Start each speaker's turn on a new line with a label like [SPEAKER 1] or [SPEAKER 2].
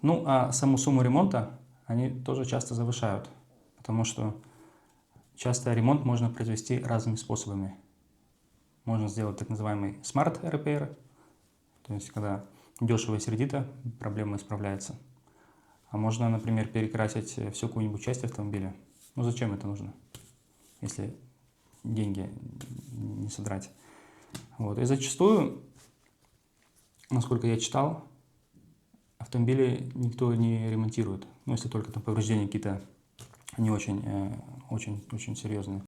[SPEAKER 1] Ну, а саму сумму ремонта они тоже часто завышают, потому что часто ремонт можно произвести разными способами. Можно сделать так называемый Smart Repair, то есть когда дешево и сердито проблема исправляется. А можно, например, перекрасить всю какую-нибудь часть автомобиля. Ну зачем это нужно, если деньги не содрать? Вот. И зачастую, насколько я читал, автомобили никто не ремонтирует. Ну, если только там повреждения какие-то не очень, очень серьезные.